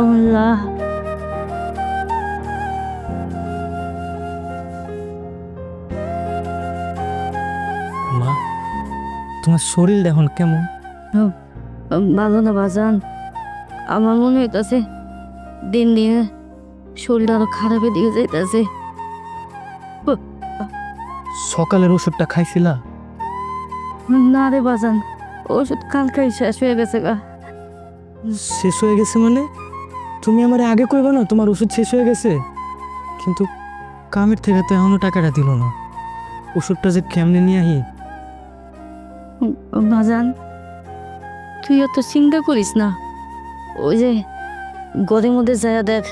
আল্লাহ, মা তোমার শরীর এখন কেমন? ভালো না বাজান, আমার মনে হইতাছে দিন দিন শরীরটা আরো খারাপের দিকে যাইতাছে। সকালের ওষুধটা খাইছিলা? না রে বাজান, ওষুধ কালকেই শেষ হয়ে গেছে গা। শেষ হয়ে গেছে মানে? তুমি আমার আগে কইবা না তোমার ওষুধ শেষ হয়ে গেছে? কিন্তু কামের থেকে তো এখনো টাকাটা দিল না। ওষুধটা যে কেমনে নিয়ে আহি? বাজান, তুই অত চিন্তা করিস না। ওই যে গদের মধ্যে যায় দেখ,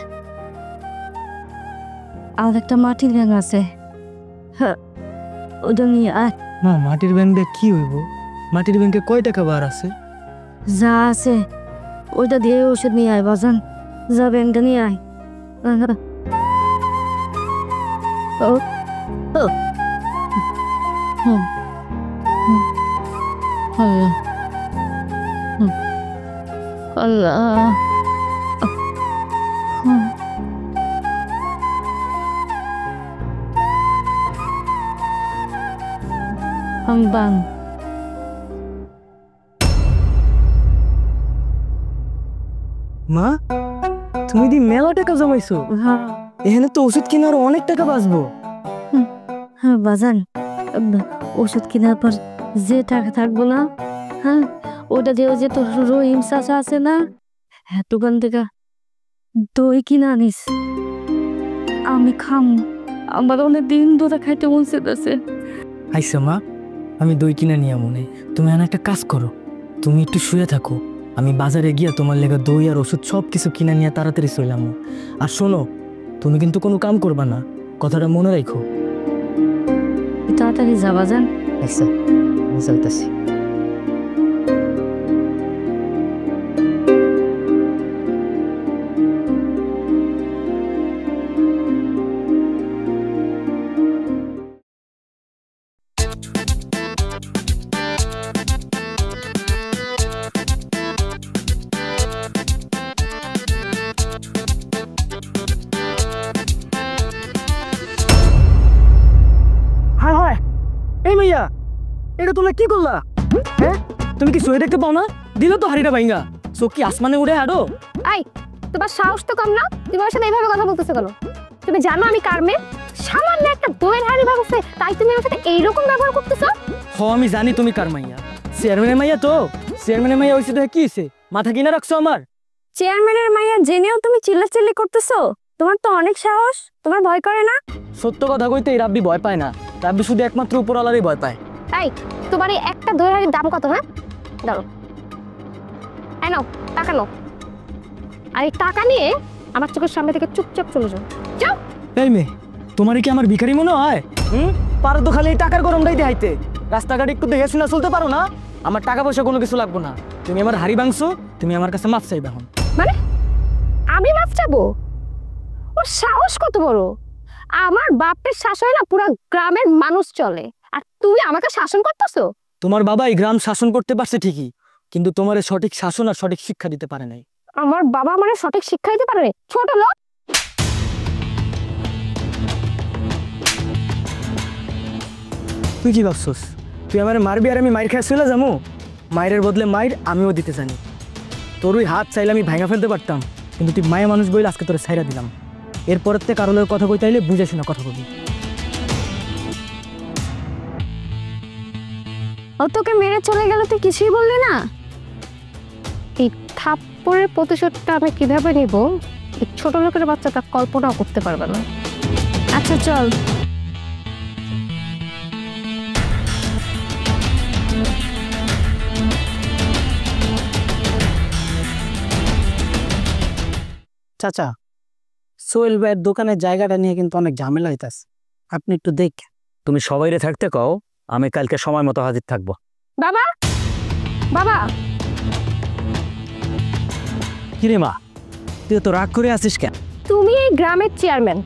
আর একটা মাটির ব্যাঙ আছে, হ্যাঁ ওটা নিয়ে আয়। মা মাটির ব্যাংক দিয়ে কি হইব? মাটির ব্যাংকে কয় টাকা বার আছে? যা আছে ওইটা দিয়ে ওষুধ নিয়ে আয় বাজান, যা ব্যাংকটা নিয়ে আয়। ও ও হুম হুম আল্লাহ, আল্লাহ, বাং মা তুমি দি মেলা টাকা জমাইছো, এখানে তো ওষুধ কিনে আরো অনেক টাকা বাঁচবো। হ্যাঁ বাজান, ওষুধ কেনার পর যে টাকা থাকবো না, হ্যাঁ ওটা দিয়ে যে তোর রহিম চাচা আছে না, হ্যাঁ দোকান থেকে দই কিনে আনিস, আমি খাম। আমার অনেক দিন ধরে খাইতে মন চাইতেছে। আইসা মা, আমি দই কিনে নিয়ে মনে, তুমি এখানে একটা কাজ করো, তুমি একটু শুয়ে থাকো, আমি বাজারে গিয়া তোমার লেগে দই আর ওষুধ সব কিছু কিনে নিয়ে তাড়াতাড়ি চইলাম। আর শোনো, তুমি কিন্তু কোনো কাম করবা না, কথাটা মনে রাখো। তাড়াতাড়ি যা বাজান। আচ্ছা আমি চলতেছি। হায় হায়, এই মাইয়া এটা তোমরা কি করলা? হ্যাঁ তুমি কি শুয়ে দেখতে পাও না? দিল তো হাড়িটা ভাইঙ্গা, চোখ কি আসমানে উড়ে আরো? আই, তোমার সাহস তো কম না? তুমি আমার সাথে এইভাবে কথা বলতেছো কেন? তুমি জানো আমি কার মেয়ে? সামান্য একটা দইয়ের হাড়ি ভাঙছে, তাই তুমি আমার সাথে এইরকম ব্যবহার করতেছো? আমি জানি তুমি কার মাইয়া, চেয়ারম্যানের মাইয়া তো। চেয়ারম্যানের মাইয়া হয়েছে তো কি হয়েছে? মাথা কিনা রাখছো আমার? চেয়ারম্যানের মাইয়া জেনেও তুমি চিল্লাচিল্লি করতেছো? তোমার তো অনেক সাহস, তোমার ভয় করে না? সত্য কথা কইতে এই রাব্বি ভয় পায় না, রাব্বি শুধু একমাত্র উপরওয়ালারই ভয় পায়। এই, তোমার এই একটা দইয়ের হাড়ির দাম কত? হ্যাঁ দাঁড়ো, এই নাও টাকা নাও, আর এই টাকা নিয়ে আমার চোখের সামনে থেকে চুপচাপ চলে যাও। যাও। এই মেয়ে, তোমার কি আমার ভিখারি মনে হয়? পারো তো খালি এই টাকার গরমটাই দেখাইতে, রাস্তাঘাট একটু দেখে শুনে চলতে পারো না? আমার টাকা পয়সা কোনো কিছু লাগবো না, তুমি আমার হাড়ি ভাঙছো, তুমি আমার কাছে মাফ চাইবে এখন। মানে আমি মাফ চাবো? ওর সাহস কত বড়! আমার বাপের শাসনে না পুরো গ্রামের মানুষ চলে, আর তুমি আমাকে শাসন করতেছো? তোমার বাবা এই গ্রাম শাসন করতে পারছে ঠিকই, কিন্তু তোমার সঠিক শাসন আর সঠিক শিক্ষা দিতে পারে নাই। আমার বাবা আমার সঠিক শিক্ষা দিতে পারে? ছোট লোক! তুই কি ভাবছস তুই আমার মারবি আর আমি মাইর খেয়ে চলে যাবো? মায়ের বদলে মায়ের আমিও দিতে জানি। তোর ওই হাত চাইলে আমি ভাঙা ফেলতে পারতাম, কিন্তু তুই মায়া মানুষ বইলে আজকে তোরে ছাইরা দিলাম। এরপরের থেকে কারো কথা কইতে আইলে বুঝে শুনে কথা বলবি। ও তোকে মেরে চলে গেল, তুই কিছুই বললি না? এই থাপ্পড়ের প্রতিশোধটা আমি কিভাবে নিব, এই ছোট লোকের বাচ্চাটা কল্পনাও করতে পারবে না। আচ্ছা চল। চাচা, সোহেল ভাইয়ের দোকানের জায়গাটা নিয়ে কিন্তু অনেক ঝামেলা হইতাছে, আপনি একটু দেখ। তুমি সবাইরে থাকতে কও, আমি কালকে সময় মতো হাজির থাকবো। বাবা, বাবা! কিরে মা, তুই তো রাগ করে আছিস কেন? তুমি এই গ্রামের চেয়ারম্যান,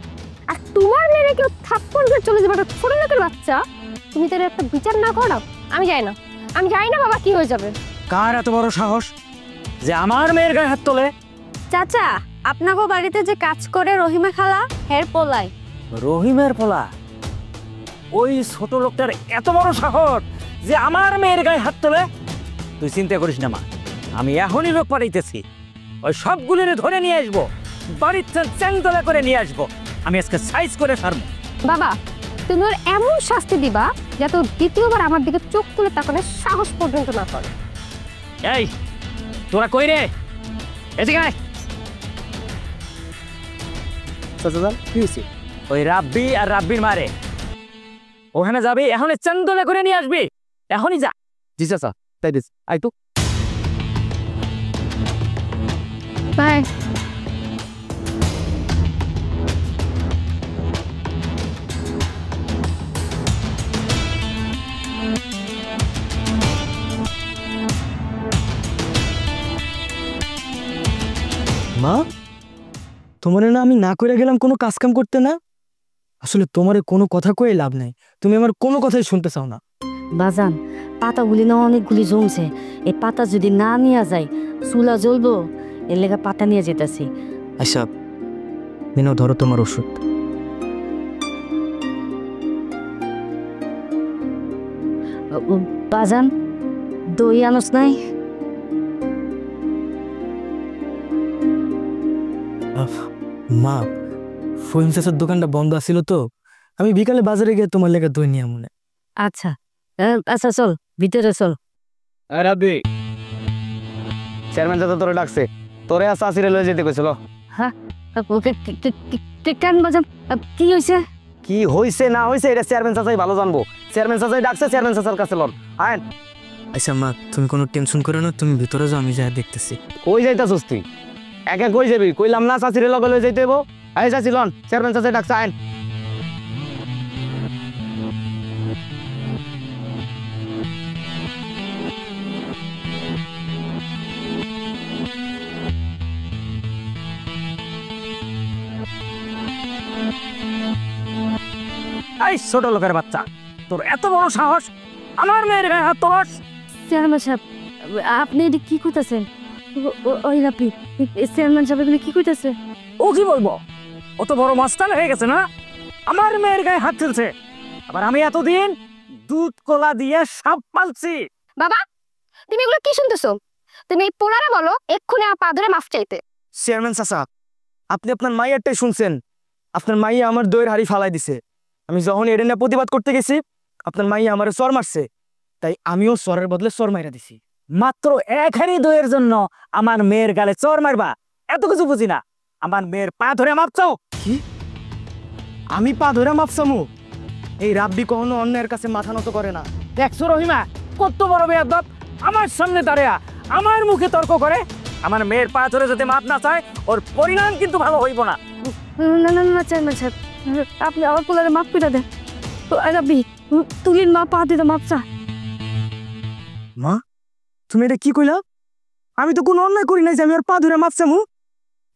আর তোমার মেরে কেউ থাপ্পড় দিয়ে চলে যাবে, ছোট লোকের বাচ্চা। তুমি তার একটা বিচার না করো? আমি যাই না, আমি যাই না বাবা, কি হয়ে যাবে? কার এত বড় সাহস যে আমার মেয়ের গায়ে হাত তোলে? চাচা, আপনাকে বাড়িতে যে কাজ করে রহিমা খালা হের পোলাই। রহিমের পোলা? ওই ছোট লোকটার এত বড় সাহস যে আমার মেয়ের গায়ে হাত তোলে? তুই চিন্তা করিস না মা, আমি এখনই লোক পাঠাইতেছি। ওই সবগুলোর ধরে নিয়ে আসবো, বাড়ির চ্যাংদোলা করে নিয়ে আসবো। আমি আজকে সাইজ করে ছাড়বো। বাবা, তুমি ওর এমন শাস্তি দিবা যাতে ও দ্বিতীয়বার আমার দিকে চোখ তুলে তাকানোর সাহস পর্যন্ত না করে। এই তোরা কই রে? এদিকে আয়। চাচা কি হয়েছে? ওই রাব্বি আর রাব্বির মারে ওখানে যাবি, এখনই চ্যাংদোলা করে নিয়ে আসবি। এখনই যা। জি চাচা, তাই দিস। আই তো বাই। মা, তোমারে না আমি না করে গেলাম কোনো কাজ কাম করতে না। আসলে তোমারে কোনো কথা কয়ে লাভ নাই, তুমি আমার কোনো কথাই শুনতে চাও না। বাজান, পাতাগুলি না অনেকগুলি জমছে, এই পাতা যদি না নিয়ে যায় চুলা জ্বলবো, এর লেগে পাতা নিয়ে যেতেছি। আচ্ছা মিনো, ধরো তোমার ওষুধ। বাজান, দই আনস নাই? মা, ফহিম চাচার দোকানটা বন্ধ আছিল তো, আমি বিকালে বাজারে গিয়ে তোমার লেগে দই নিয়ে মনে। আচ্ছা আচ্ছা, চল ভিতরে চল। রাব্বি, চেয়ারম্যান চাচা তোরে ডাকছে, তোরে আর চাচিরে লয়ে যেতে কইছিল। কেন বাজান, কি হয়েছে? কি হইছে না হইছে এটা চেয়ারম্যান চাচাই ভালো জানবো। চেয়ারম্যান চাচাই ডাকছে, চেয়ারম্যান চাচার কাছে লন। আইন। আচ্ছা মা, তুমি কোনো টেনশন করো না, তুমি ভিতরে যাও, আমি যা দেখতেছি। কই যাইতাছস তুই? একা কই যাবি? কইলাম না চাচিরে লগে লয়ে যাইতে হইব। আই চাচি লন, চেয়ারম্যান চাচাই ডাকছে। আইন। এই ছোট লোকের বাচ্চা, তোর এত বড় সাহস আমার মেয়ের গায়ে হাত তোলাস? চেয়ারম্যান সাহেব, আপনি এটি কি কইতাছেন? ওই রাপি, চেয়ারম্যান সাহেব এগুলি কি কইতাছে? ও কি বলবো? অত বড় মাস্তান হয়ে গেছে না, আমার মেয়ের গায়ে হাত তুলছে। আবার আমি এতদিন দুধ কলা দিয়ে সাপ পালছি। বাবা, তুমি এগুলো কি শুনতেছো? তুমি এই পোলারে বলো এক্ষুনি আমার পা ধরে মাফ চাইতে। চেয়ারম্যান চাচা, আপনি আপনার মাইয়ারটাই শুনছেন। আপনার মাইয়া আমার দইয়ের হাড়ি ফালাই দিছে। আমি যখন এটা নিয়ে প্রতিবাদ করতে গেছি, আপনার মাইয়া আমার চর মারছে, তাই আমিও চরের বদলে চর মাইরা দিছি। মাত্র এক হাঁড়ি দইয়ের জন্য আমার মেয়ের গালে চর মারবা? এত কিছু বুঝি না। আমার মেয়ের পা ধরে মাপ চাও? কি? আমি পা ধরে মাপসামু? এই রাব্বি কখনো অন্যের কাছে মাথা নত করে না। দেখছো রহিমা, কত বড় বেয়াদব, আমার সামনে দাঁড়িয়ে আমার মুখে তর্ক করে। আমার মেয়ের পা ধরে যদি মাপ না চায়, ওর পরিণাম কিন্তু ভালো হইব না। না না না চেয়ারম্যান সাহেব, আপনি আমার পোলারে মাফ করে দেন। রাব্বি, তুলির মা পা দিতে মাপ চা। মা, তুমি এটা কি কইলা? আমি তো কোনো অন্যায় করি নাই যে আমি ওর পা ধরে মাপসামু।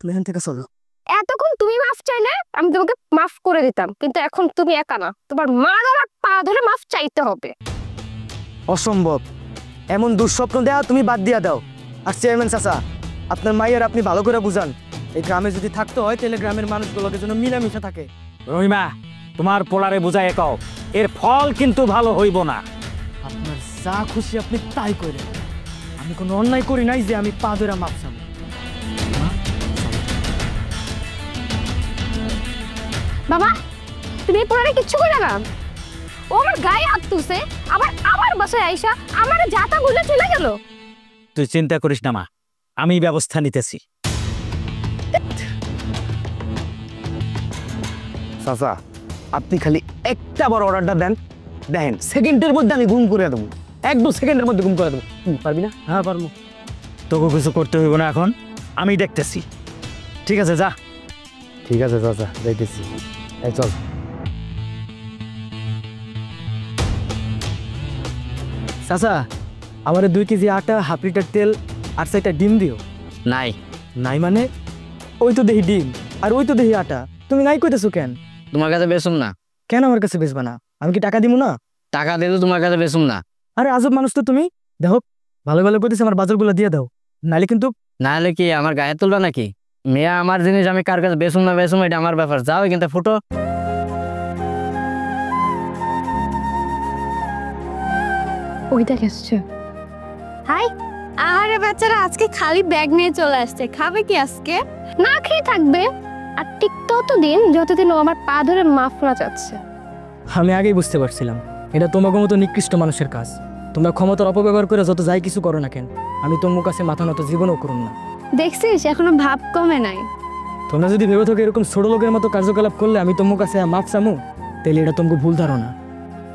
তুমি এখান থেকে চলো। এতক্ষণ তুমি মাফ চাইলে আমি তোমাকে মাফ করে দিতাম, কিন্তু এখন তুমি একা না, তোমার মার আর পা ধরে মাফ চাইতে হবে। অসম্ভব, এমন দুঃস্বপ্ন দেয়া তুমি বাদ দিয়া দাও। আর চেয়ারম্যান চাচা, আপনার মাইয়ার আপনি ভালো করে বুঝান, এই গ্রামে যদি থাকতে হয় তাহলে গ্রামের মানুষগুলোকে যেন মিলামিশা থাকে। রহিমা, তোমার পোলারে বুঝায় কও, এর ফল কিন্তু ভালো হইব না। আপনার যা খুশি আপনি তাই করেন, আমি কোনো অন্যায় করি নাই যে আমি পা ধরে মাপসাম। বাবা, তুমি এই পোলারে কিচ্ছু করে না। ও আমার গায়ে হাত তুলছে, আবার আমার বাসায় আইসা আমার জাতা গুলে চলে গেল। তুই চিন্তা করিস না মা, আমি ব্যবস্থা নিতেছি। চাচা, আপনি খালি একটা বড় অর্ডারটা দেন, দেখেন সেকেন্ডের মধ্যে আমি গুম করে দেবো। 1-2 সেকেন্ডের মধ্যে গুম করে দেবো। পারবি না? হ্যাঁ পারবো। তোকে কিছু করতে হইব না, এখন আমি দেখতেছি। ঠিক আছে, যা। ঠিক আছে চাচা, যাইতেছি। এই চল। চাচা, আমার 2 কেজি আটা, হাফ লিটার তেল আর 4টা ডিম দিও। নাই। নাই মানে? ওই তো দেখি ডিম আর ওই তো দেখি আটা, তুমি নাই কইতেছো কেন? তোমার কাছে বেসুম না। কেন আমার কাছে বেচবা না? আমি কি টাকা দিব না? টাকা দিয়ে তো তোমার কাছে বেসুম না। আরে আজব মানুষ তো তুমি। দেখো, ভালো ভালো কইতেছে, আমার বাজারগুলো দিয়ে দাও, নাইলে কিন্তু। না হলে কি আমার গায়ে তুলবা নাকি? মেয়া আমার জিনিস আমি কার কাছে বেচুম না বেচুম এটা আমার ব্যাপার, যাও কিন্তু ফুটো। ওইটা আসছে। হাই, আরে বাচ্চারা আজকে খালি ব্যাগ নিয়ে চলে আসছে, খাবে কি আজকে? না খেয়ে থাকবে আর ঠিক ততদিন যতদিন ও আমার পা ধরে মাফ না চাচ্ছে। আমি আগেই বুঝতে পারছিলাম এটা তোমাকে মতো নিকৃষ্ট মানুষের কাজ। তোমরা ক্ষমতার অপব্যবহার করে যত যাই কিছু করো না কেন, আমি তোমার কাছে মাথা নত জীবনও করুন না। দেখছিস এখনো ভাব কমে নাই। তোমরা যদি ভেবে থাকো এরকম ছোট লোকের মতো কার্যকলাপ করলে আমি তোমার কাছে মাফ চামু, তাহলে এটা তোমাকে ভুল ধারণা।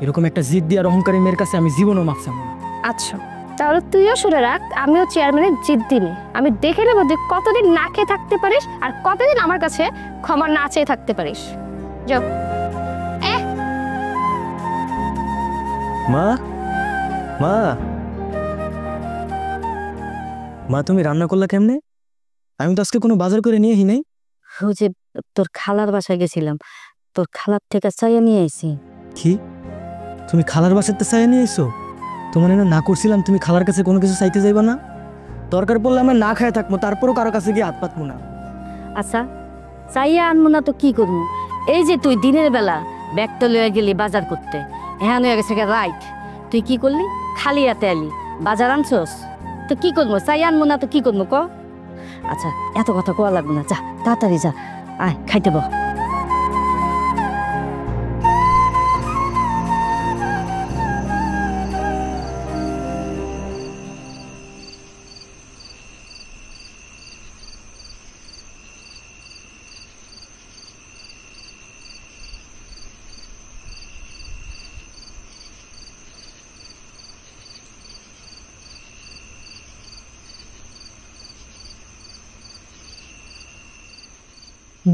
এরকম একটা জিদ দিয়ে আর অহংকারী মেয়ের কাছে আমি জীবনও মাফ চামু না। আচ্ছা তাহলে তুইও শুনে রাখ, আমিও চেয়ারম্যানের জিদ দিনে আমি দেখে নেবো যে কতদিন না খেয়ে থাকতে পারিস আর কতদিন আমার কাছে ক্ষমা না চেয়ে থাকতে পারিস। যাও। মা মা মা তুমি রান্না করলা কেমনে? আমি তো আজকে কোনো বাজার করে নিয়ে নাই। ও যে তোর খালার বাসায় গেছিলাম, তোর খালার থেকে চাইয়া নিয়ে আইছি। কি তুমি খালার বাসাতে চাইয়া নিয়ে এসো? তোমার না করছিলাম তুমি খালার কাছে কোনো কিছু চাইতে যাইবা না? দরকার পড়লে আমরা না খায় থাকবো, তারপরও কারো কাছে গিয়ে হাত পাতবো না। আচ্ছা চাইয়া আনবো না তো কি করবো? এই যে তুই দিনের বেলা ব্যাগটা লইয়া গেলি বাজার করতে, হ্যাঁ হয়ে গেছে রাইট, তুই কি করলি? খালি হাতে আলি বাজার আনছস, তো কি করবো? চাইয়া আনবো না তো কি করবো ক? আচ্ছা এত কথা কোয়া লাগবো না, যা তাড়াতাড়ি যা, আয় খাইতে বল।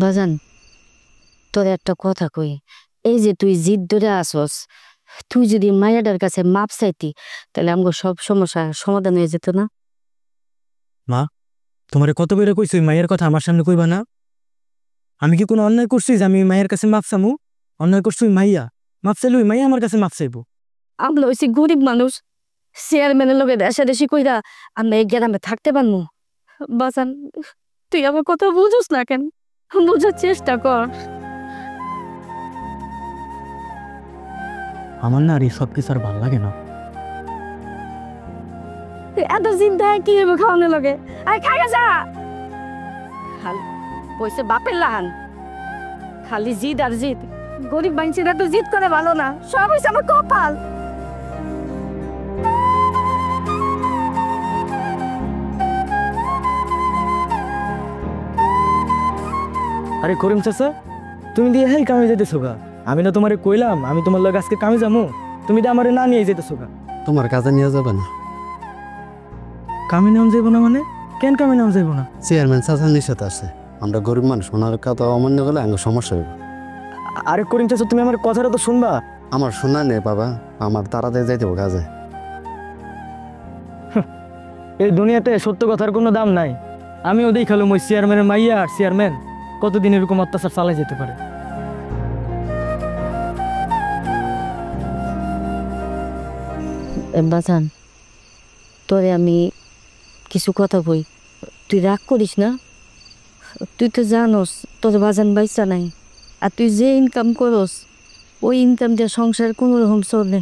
বাজান তোর একটা কথা কই, এই যে তুই জিদ ধরে আসস, তুই যদি মায়াটার কাছে মাপ চাইতি তাহলে আমাকে সব সমস্যা সমাধান হয়ে যেত না? তোমার কত বেড়ে কইছি মায়ের কথা আমার সামনে কইবা না? আমি কি কোনো অন্যায় করছি যে আমি মায়ের কাছে মাপ চামু? অন্যায় করছি মাইয়া, মাপ চাইলে ওই মাইয়া আমার কাছে মাপ চাইবো। আমরা হইছি গরিব মানুষ, চেয়ারম্যানের লোকে দেশি কইরা আমরা এই গ্রামে থাকতে পারবো? বাজান তুই আমার কথা বুঝোস না কেন? বোঝার চেষ্টা কর। আমার না আর এই সব কিছু আর ভালো লাগে না। এত চিন্তা কি হবে খাওয়ানো লাগে? আরে খাই যা, খালি পয়সা বাপের লাহান, খালি জিদ আর জিদ। গরিব মানুষেরা তো জিদ করে ভালো না, সব হয়েছে আমার কপাল। আরে করিম চাচা, তুমি দিয়ে হেই কামে যেতেছো গা? আমি না তোমারে কইলাম আমি তোমার লগে আজকে কামে যাবো, তুমি তো আমারে না নিয়ে যেতেছো গা। তোমার কাজে নিয়ে যাবে না? কামে নেওয়া যাবো না মানে? কেন কামে নেওয়া যাবো না? চেয়ারম্যান চাচার নিষেধ আছে, আমরা গরিব মানুষ, ওনার কথা অমান্য করলে আমার সমস্যা হবে। আরে করিম চাচা তুমি আমার কথাটা তো শুনবা। আমার শোনা নেই বাবা, আমার তাড়াতাড়ি যাইতে হবে কাজে। এই দুনিয়াতে সত্য কথার কোনো দাম নাই। আমিও দেখালাম ওই চেয়ারম্যানের মাইয়া আর চেয়ারম্যান কতদিন এরকম অত্যাচার চালাই যেতে পারে। বাজান তোরে আমি কিছু কথা বই, তুই রাগ করিস না। তুই তো জানোস তোর বাজান বাইসা নাই, আর তুই যে ইনকাম করস ওই ইনকাম দিয়ে সংসার কোনো রকম চলে।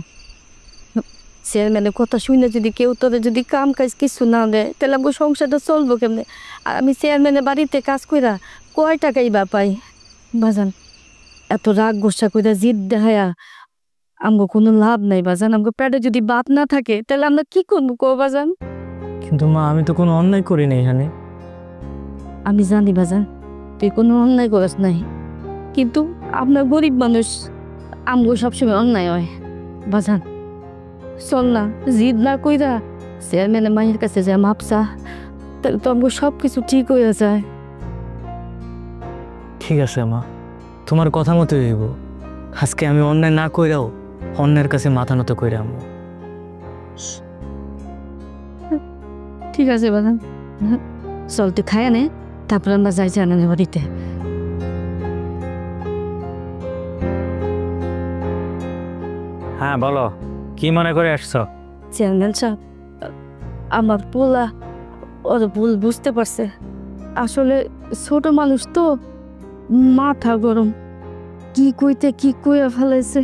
চেয়ারম্যানের কথা শুনে যদি কেউ তোদের যদি কাম কাজ কিছু না দেয় তাহলে আমাকে সংসারটা চলবো কেমনে? আর আমি চেয়ারম্যানের বাড়িতে কাজ কইরা কয় টাকাই বা পাই? বাজান এত রাগ গোসা কইরা জিদ দেখায়া আমগো কোনো লাভ নাই বাজান। আমগো পেটে যদি বাপ না থাকে তাহলে আমরা কি করবো কো বাজান? কিন্তু মা আমি তো কোনো অন্যায় করি নাই এখানে। আমি জানি বাজান তুই কোনো অন্যায় করিস নাই, কিন্তু আপনার গরিব মানুষ, আমগো সবসময় অন্যায় হয়। বাজান চল না, জিদ না কইরা চেয়ারম্যানের মায়ের কাছে যায় মাপসা, তাহলে তো আমগো সব কিছু ঠিক হয়ে যায়। ঠিক আছে মা, তোমার কথা মতো হইব। আজকে আমি অন্যায় না কইরাও অন্যের কাছে মাথা নত কইরা আমু। ঠিক আছে বাজান, চল তুই খায় নে, তারপর আমরা যাই চেয়ারম্যানের বাড়িতে। হ্যাঁ বলো, কি মনে করে আসছো? চেয়ারম্যান সাহেব আমার পোলা ওর ভুল বুঝতে পারছে, আসলে ছোট মানুষ তো, মাথা গরম, কি কইতে কি কইয়া ফেলাইছে।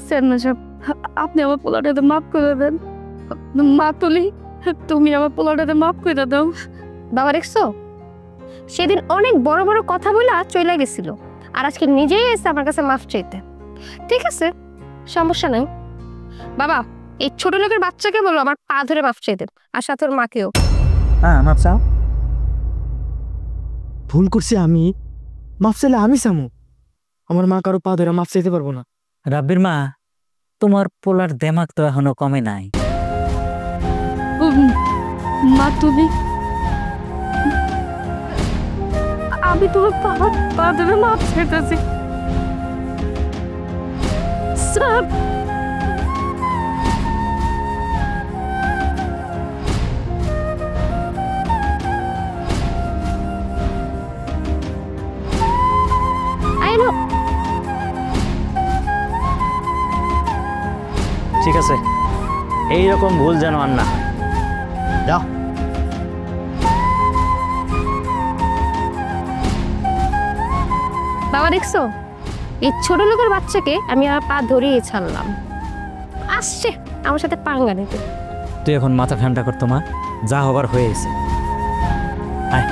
চেয়ারম্যান সাহেব, আপনি আমার পোলাটাতে মাফ করে দেন। মা তুলি, তুমি আমার পোলাটাতে মাফ করে দাও। বাবা দেখছো, সেদিন অনেক বড় বড় কথা বলে চলে গেছিল, আর আজকে নিজেই এসে আমার কাছে মাফ চাইতে। ঠিক আছে, সমস্যা নেই বাবা, এই ছোট লোকের বাচ্চাকে বলো আমার পা ধরে মাফ চাইতে, আর সাথে ওর মাকেও। হ্যাঁ মাফ চাও। ভুল করছি আমি, মাফ চাইলে আমি চামু। আমার মা কারো পা ধরে মাফ চাইতে পারবো না। রাব্বির মা, তোমার পোলার দেমাগ তো এখনো কমে নাই। মা তুমি, আমি তোমার পা ধরে মাফ চাইতেছি। স্যার, ঠিক আছে, এইরকম ভুল যেন আর না হয়। যাও। বাবা দেখছো, এই ছোট লোকের বাচ্চাকে আমি আর পা ধরিয়ে ছাড়লাম, আসছে আমার সাথে পাঙ্গা নিতে। তুই এখন মাথা ঠান্ডা করতো মা, যা হবার হয়ে গেছে। আয়।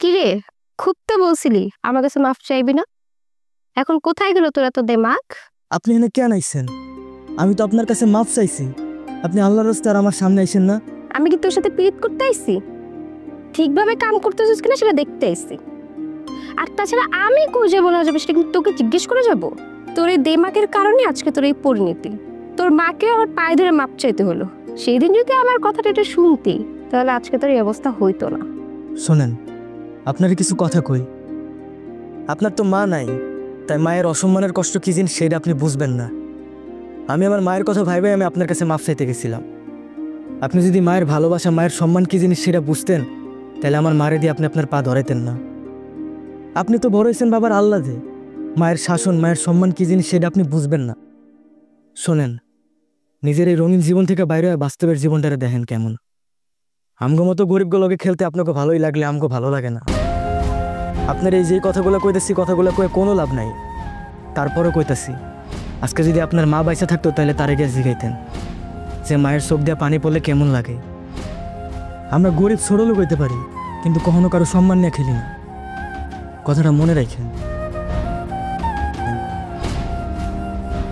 কিরে, খুব তো বলছিলি আমার কাছে মাফ চাইবি না, এখন কোথায় গেল তোর এত দেমাগ? আপনি এখানে কেন আইছেন? আমি তো আপনার কাছে মাফ চাইছি, আপনি আল্লাহর রাস্তায় আর আমার সামনে আইছেন না। আমি কি তোর সাথে পিরিত করতে আইছি? ঠিকভাবে কাম করতেছিস কিনা সেটা দেখতে আইছি। আর তাছাড়া আমি কই যাবো না যাবে সেটা কিন্তু তোকে জিজ্ঞেস করে যাব? তোর এই দেমাগের কারণে আজকে তোর এই পরিণতি। তোর মাকে আমার পায়ে ধরে মাপ চাইতে হলো। সেই দিন যদি আমার কথাটা এটা শুনতি, তাহলে আজকে তোর এই অবস্থা হইতো না। শোনেন, আপনার কিছু কথা কই। আপনার তো মা নাই, তাই মায়ের অসম্মানের কষ্ট কি জিনিস সেটা আপনি বুঝবেন না। আমি আমার মায়ের কথা ভাইবে আমি আপনার কাছে মাফ চাইতে গেছিলাম। আপনি যদি মায়ের ভালোবাসা, মায়ের সম্মান কি জিনিস সেটা বুঝতেন, তাহলে আমার মারে দিয়ে আপনি আপনার পা ধরাইতেন না। আপনি তো বড় হয়েছেন বাবার আল্লাদে, মায়ের শাসন, মায়ের সম্মান কি জিনিস সেটা আপনি বুঝবেন না। শোনেন, নিজের এই রঙিন জীবন থেকে বাইরে বাস্তবের জীবনটারে দেখেন কেমন। আমগো মতো গরিবগুলোকে খেলতে আপনাকে ভালোই লাগলে আমগো ভালো লাগে না। আপনার এই যে কথাগুলো কইতেছি, কথাগুলো কয়ে কোনো লাভ নাই। তারপরও কইতাছি, আজকে যদি আপনার মা বাইসা থাকতো তাহলে তারে গিয়ে জিগাইতেন যে মায়ের চোখ দিয়ে পানি পড়লে কেমন লাগে। আমরা গরিব ছোট লোক হইতে পারি, কিন্তু কখনো কারো সম্মান নিয়ে খেলি না, কথাটা মনে রাখেন।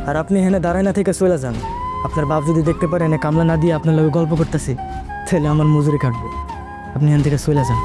আর আপনি এখানে দাঁড়ায় না থেকে চলে যান। আপনার বাপ যদি দেখতে পারে এনে কামলা না দিয়ে আপনার লগে গল্প করতেছি, তাহলে আমার মজুরি কাটবো। আপনি এখান থেকে চলে যান।